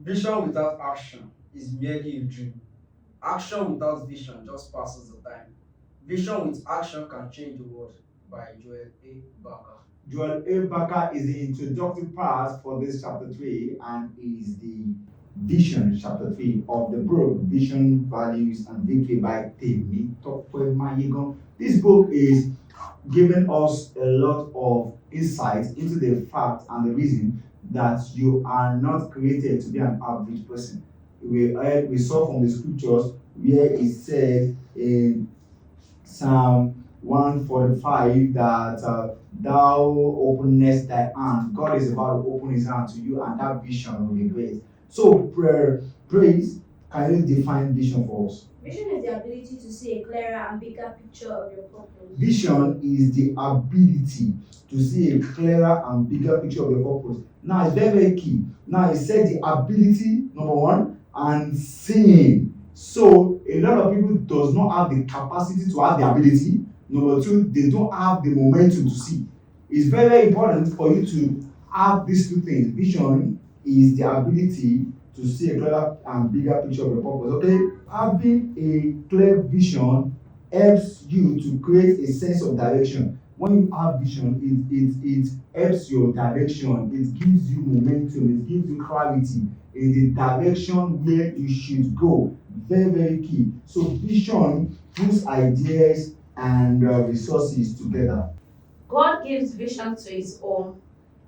Vision without action is merely a dream. Action without vision just passes the time. Vision with action can change the world, by Joel A. Barker. Joel A. Barker is the introductory part for this chapter 3 and is the vision chapter 3 of the book Vision, Values, and Victory by Temi Tokwe Mayegon. This book is giving us a lot of insight into the fact and the reason that you are not created to be an average person. We saw from the scriptures where it said in Psalm 145 that thou openest thy hand. God is about to open his hand to you, and that vision will be great. So, praise, can you define vision for us? Vision is the ability to see a clearer and bigger picture of your purpose. Vision is the ability to see a clearer and bigger picture of your purpose. Now, it's very, very key. Now, it said the ability, number one, and seeing. So, a lot of people does not have the capacity to have the ability. Number two, they don't have the momentum to see. It's very, very important for you to have these two things. Vision is the ability to see a clearer and bigger picture of your purpose. Okay? Having a clear vision helps you to create a sense of direction. When you have vision, it helps your direction. It gives you momentum. It gives you clarity in the direction where you should go. Very, very key. So vision puts ideas and resources together. God gives vision to his own.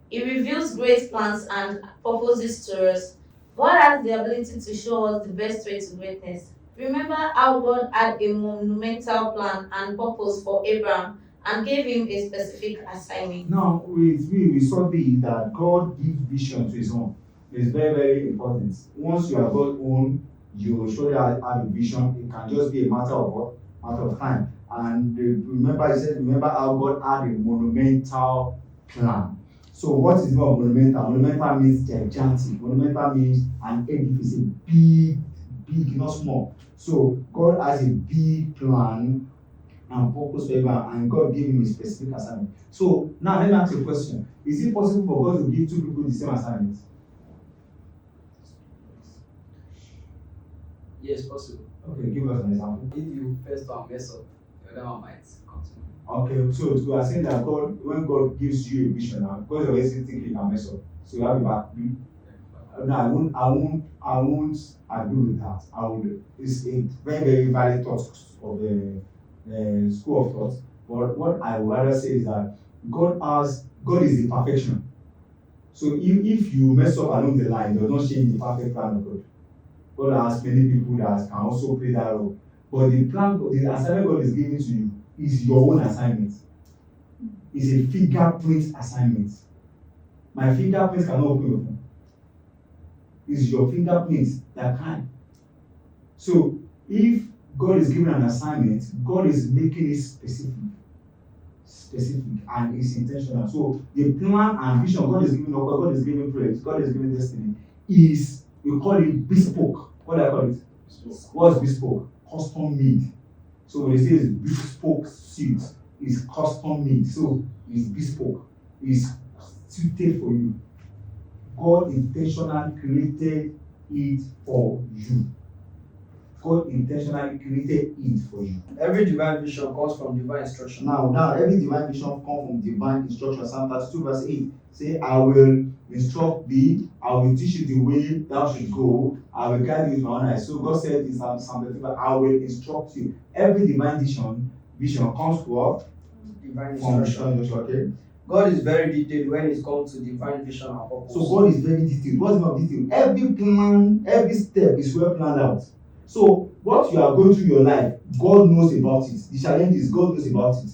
He reveals great plans and purposes to us. God has the ability to show us the best way to greatness. Remember how God had a monumental plan and purpose for Abraham and gave him a specific assignment. Now, we saw that God gives vision to his own. It's very, very important. Once you are God's own, you will surely have a vision. It can just be a matter of what? Matter of time. And remember, he said, remember how God had a monumental plan. So what is not monumental? Monumental means gigantic. Monumental means an edifice, big, not small. So God has a big plan and purpose for everyone, and God gave him a specific assignment. So now let me ask you a question. Is it possible for God to give two people the same assignment? Yes, possible. Okay, give us an example. If you first one mess up, the other one might continue. Okay, so we are saying that God, when God gives you a vision, now God always think you can mess up. So you have a back. No, I won't agree with that. It's a very, very valid thought of the school of thought. But what I would rather say is that God is the perfection. So if you mess up along the line, it does not change the perfect plan of God. God has many people that can also play that role. But the assignment God is giving to you is your own assignment. It's a fingerprint assignment. My fingerprints cannot open your phone. It's your fingerprints that can. So if God is giving an assignment, God is making it specific and it's intentional. So the plan and vision God is giving, God is giving praise, God is giving destiny, is, we call it bespoke. What do I call it? Bespoke. What's bespoke? Custom made. So when it says bespoke suit, it's custom made. So it's bespoke. It's suited for you. God intentionally created it for you. God intentionally created it for you. Every divine vision comes from divine instruction. Now, every divine vision comes from divine instruction. Psalm 32 verse 8 say, I will instruct thee, I will teach you the way thou should go, I will guide you with my own eyes. So God said in Psalm 32, I will instruct you. Every divine vision comes from divine instruction. Okay? God is very detailed when it comes to divine vision and purpose. So God is very detailed. What's not detailed? Every plan, every step is well planned out. So what you are going through your life, God knows about it. The challenge is God knows about it.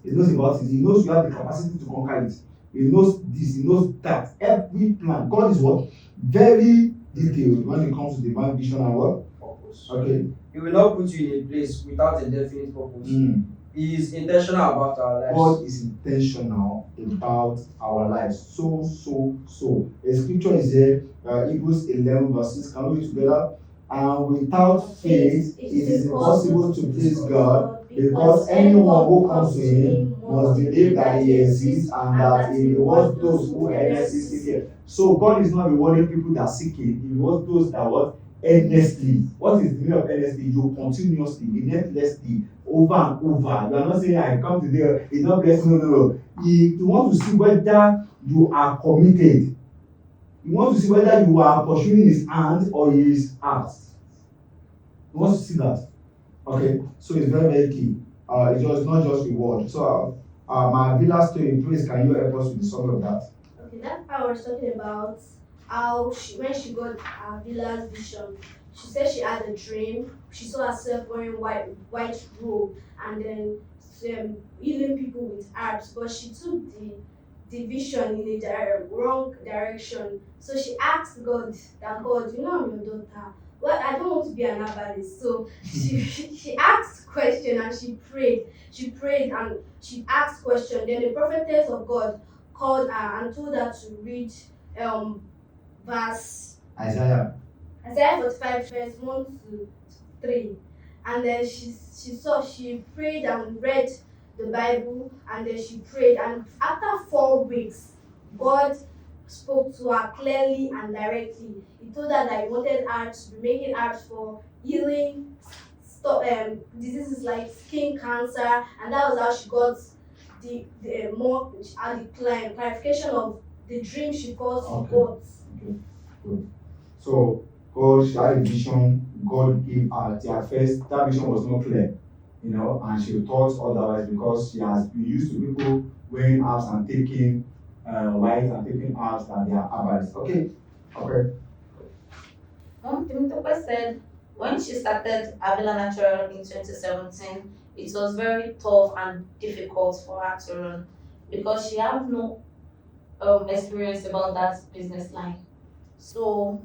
He knows about it. He knows you have the capacity to conquer it. He knows this, he knows that. Every plan. God is what? Very detailed when it comes to divine vision and what? Purpose. Okay. He will not put you in a place without a definite purpose. He is intentional about our lives. God is intentional about our lives. So. A scripture is there, Hebrews 11 verses. Can we read together? And without faith, it is impossible to please God, because anyone who comes to him must believe that he exists and that he rewards those who earnestly seek him. So God is not rewarding people that seek him, he rewards those that what? Earnestly. What is the meaning of earnestly? You continuously, relentlessly, over and over. You are not saying I come today, it's not blessing, no. You want to see whether you are committed. You want to see whether you are pursuing his hand or his heart. You want to see that. Okay, so it's very, very key. It's just not just reward. So my villa story, please can you help us with the summary of that? Okay, that part was talking about how when she got her villa's vision, she said she had a dream. She saw herself wearing white robe and then healing people with herbs, but she took the vision in a wrong direction. So she asked God that God, I'm your daughter. Well, I don't want to be an herbalist. So she asked question and she prayed. She prayed and she asked question. Then the prophetess of God called her and told her to read verse Isaiah 45 verse 1 to 3. And then she prayed and read the Bible and then she prayed, and after 4 weeks God spoke to her clearly and directly. He told her that he wanted her to be making herbs for healing diseases like skin cancer, and that was how she got the clarification of the dream she first got. Okay, good. So God, she had a vision, God gave her at first, that vision was not clear, and she thought otherwise because she has been used to people wearing herbs and taking white and taking herbs that they are herbalists. Okay. Timothy said when she started Avila Natural in 2017, it was very tough and difficult for her to run because she had no experience about that business line. So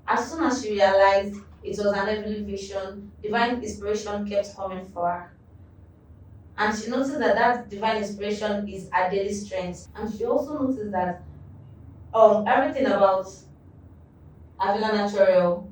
as soon as she realized it was an heavenly vision, divine inspiration kept coming for her. And she noticed that divine inspiration is her daily strength. And she also noticed that everything about Avila Natural,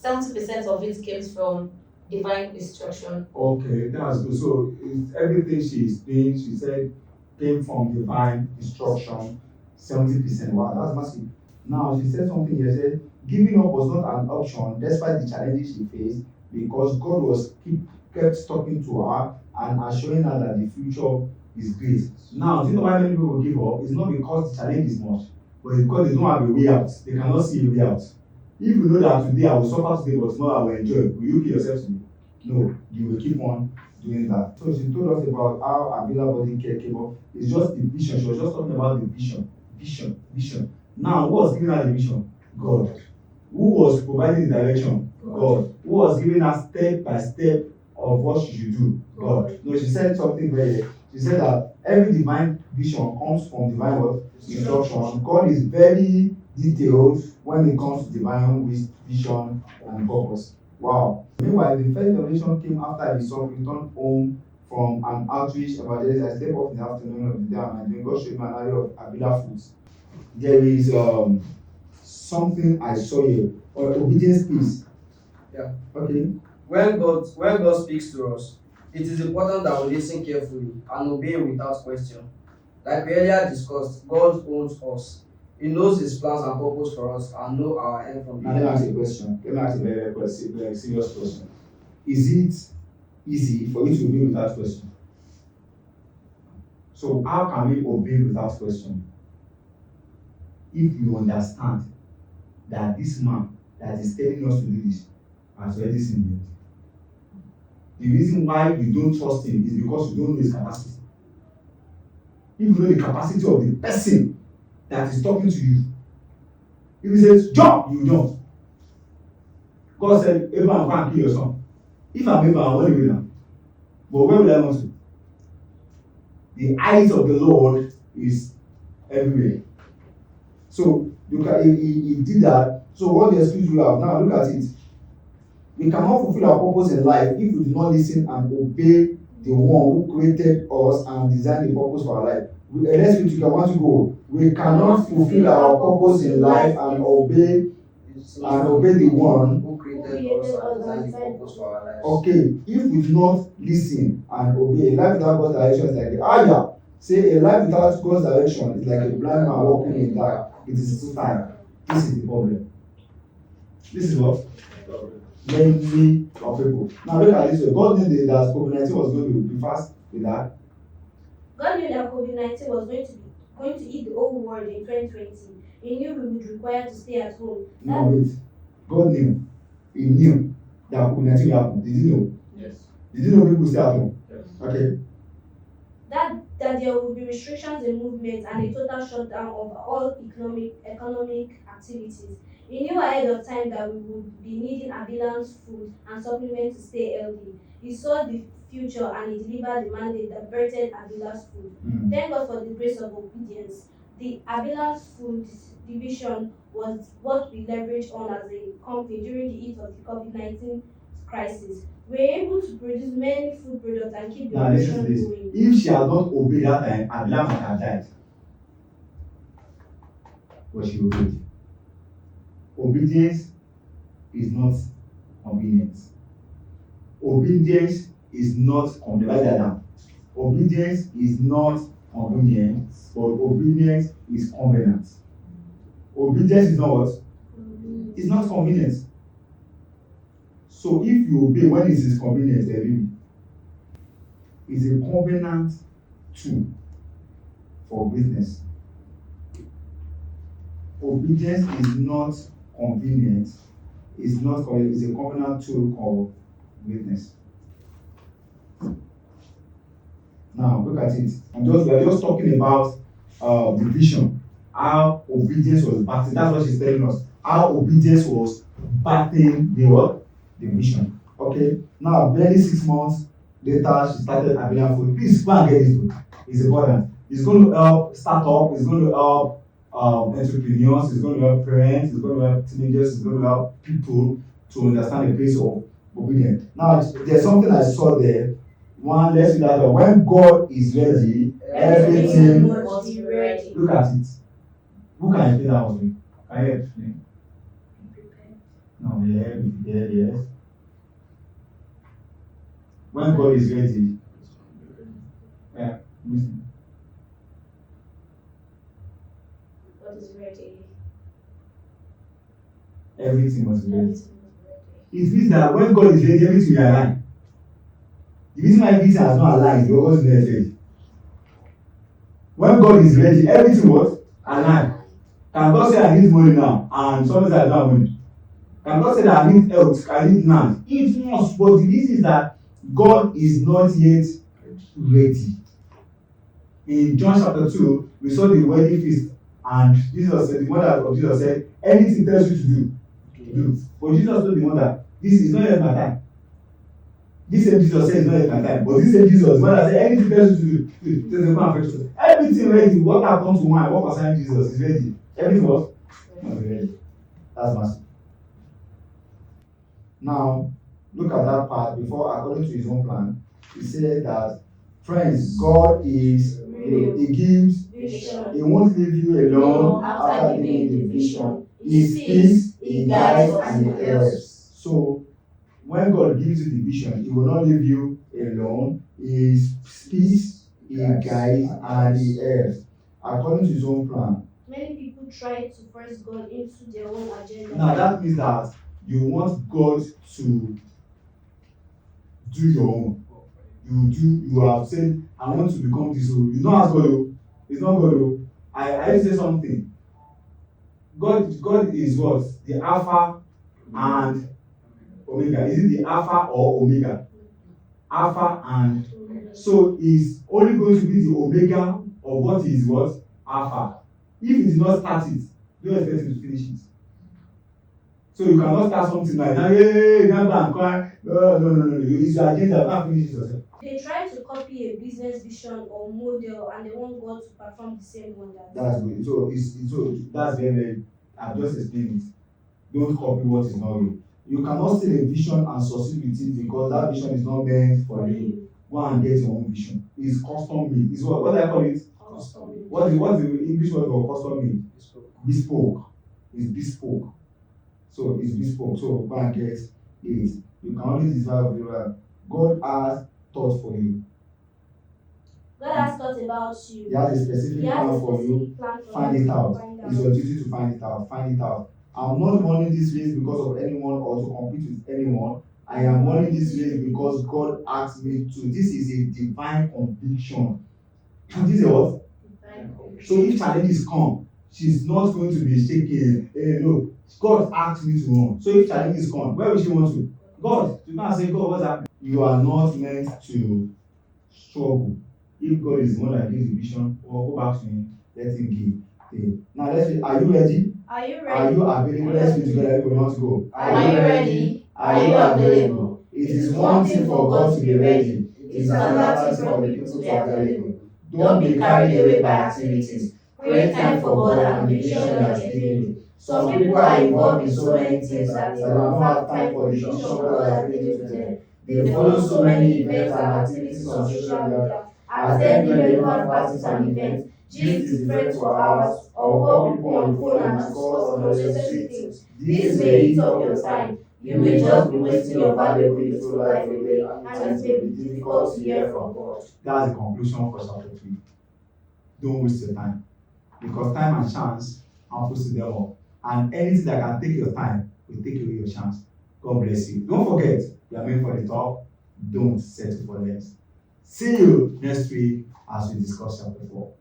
70% of it came from divine instruction. Okay, that's good. So it's everything she's doing, she said, came from divine instruction, 70%. Wow, that's massive. Now, she said something here, said, giving up was not an option despite the challenges she faced because God kept talking to her and assuring her that the future is great. Now, do you know why many people give up? It's not because the challenge is much, but it's because they don't have a way out. They cannot see a way out. If you know that today I will suffer today, but tomorrow I will enjoy, will you kill yourself today? No, you will keep on doing that. So she told us about how Avila body care came up. It's just the vision. She was just talking about the vision. Now, who was giving her the vision? God. Who was providing the direction? God. Who was giving her step by step of what she should do? God. No, she said something she said that every divine vision comes from divine what? Instruction. God is very detailed when it comes to divine vision and purpose. Wow. Meanwhile, the first generation came after the son returned home from an outreach evangelist. I stepped off in the afternoon of the day and my dream. God showed me an area of Avila foods. There is something I saw here. Obedience, please. Yeah. Okay. When God speaks to us, it is important that we listen carefully and obey without question. Like we earlier discussed, God owns us. He knows his plans and purpose for us and know our end from Now let me ask you a question. Let me ask you a very serious question. Is it easy for you to obey without question? So how can we obey without question? If you understand that this man that is telling us to do this has already seen it. The reason why you don't trust him is because you don't know his capacity. If you know the capacity of the person that is talking to you, if he says jump, you jump. God said, Abraham, go and kill your son. If I'm Abraham, I want to do that. But where will I want to? The eyes of the Lord is everywhere. So he did that. So what the excuse we have now, look at it. We cannot fulfill our purpose in life if we do not listen and obey the one who created us and designed the purpose for our life. Let's read together. I want to go. We cannot fulfill our purpose in life and obey and obey the one. who created us and designed the purpose for our lives. Okay, if we do not listen and obey, a life without God's direction is like say a life without God's direction is like a blind man walking in the dark. It is too time. This is the problem. This is what? Many of people. Now look at this way. God knew that COVID-19 was going to be fast with that. God knew that COVID-19 was going to eat the whole world in 2020. He knew we would require to stay at home. No, wait. God knew. He knew that COVID-19 will happen. Did you know? Yes. Did you know people stay at home? Yes. Okay. That there will be restrictions in movement and a total shutdown of all economic activities. He knew ahead of time that we would be needing ambulance food and supplements to stay healthy. He saw the future and he delivered the mandate that birthed ambulance food. Thank God for the grace of obedience. The ambulance food division was what we leveraged on as a company during the heat of the COVID-19 crisis. We were able to produce many food products and keep the Now listen to operation this. going. If she had not obeyed that time, Abila might have died. But she obeyed. Obedience is not convenience. Obedience is not convenient. Obedience is not convenient, but obedience is convenient. Obedience is not what? It's not convenient. So if you obey when it is convenient, it's a covenant tool for business. Obedience is not convenient. It's a covenant tool for business. Now look at it. We are just talking about the vision. How obedience was battling. That's what she's telling us. How obedience was battling the what? The vision. Okay. Now barely 6 months later, she started Abila Food. Please go and get this book. It's important. It's going to help startup. It's going to help entrepreneurs. It's going to help parents. It's going to help teenagers. It's going to help people to understand the place of obedience. Now there's something I saw there. Let's see that when God is ready, everything must be ready. Look at it. Who can explain that one? Can you explain? No, yes. When God is ready, listen. God is ready. Everything must be ready. Everything is ready. It means that when God is ready, everything will align. The reason why everything has not aligned is because God is not ready. When God is ready, everything was aligned. Can God say I need money now and somebody says I don't have money? Can God say that I need health, I need land? It must, but the reason is that God is not yet ready. In John chapter 2, we saw the wedding feast, and Jesus said, the mother of Jesus said, anything tells you to do. But Jesus told the mother, this is not yet my time. This same Jesus said it's not yet my time. But this same Jesus, the mother said, anything tells you to do. Everything ready. What happened to mind? What concerns Jesus is ready. Everything was ready. That's massive. Now, look at that part before, according to his own plan. He said that, friends, God is real. He gives Vision. He won't leave you alone After after giving giving the the vision. He He speaks, speaks, He guides, and He helps. So, when God gives you the vision, He will not leave you alone. He speaks, He guides, and He helps. According to His own plan. Many people try to force God into their own agenda. Now, that means that you want God to do your own. You have said, I want to become this. You don't ask God. It's not God. I say something. God is what? The Alpha and Omega. Is it the Alpha or Omega? Alpha and so is only going to be the Omega of what is what? Alpha. If it is not started, don't expect him to finish it. So you cannot start something like that. Hey, now go and cry. No. It's your agenda. You can't finish it yourself. They try to copy a business vision or model and they want God to perform the same wonders. That's good. So that's very. I've just explained it. Don't copy what is not you. You cannot see a vision and succeed with it because that vision is not meant for you. Go and get your own vision. It's custom made. It's what do I call it? What's the English word for custom made? Bespoke. It's bespoke. So it's bespoke. So go and get it. You can only desire of the Lord. God has thought for you. God has thought about you. He has a specific He has plan a for you. specific plan for Find you. it out. Find It's your duty to find it out. Find it out. I'm not running this race because of anyone or to compete with anyone. I am running this race because God asked me to. This is a divine conviction. This is what? So if challenges come, she's not going to be shaking. Hey, no, God asked me to run. So if challenges come, where will she want to? God. You can't say, God, what's happening? You are not meant to struggle. If God is the one that gives the vision, or go back to him, let him give. Okay. Now let's see. Are you ready? Are you Are ready? you available? Let's be together. Everybody wants to go. Are you ready? Are you available? It is one thing for God to be ready. It is another thing for the people to be available. Don't be carried away by activities. Create time for God and the vision He has given you. Some people are involved in so many things that they don't have time for the vision God has given to them. They follow so many events and activities on social media, attend irrelevant parties and events, gist with friends for hours, or call people on the phone and discuss unnecessary things. This may eat up your time. You may just be wasting your valuable useful life away, and it may be difficult to hear from God. That's the conclusion for chapter 3. Don't waste your time, because time and chance are opposed to them all. And anything that can take your time will take away your chance. God bless you. Don't forget, you are meant for the top. Don't settle for less. See you next week as we discuss chapter 4.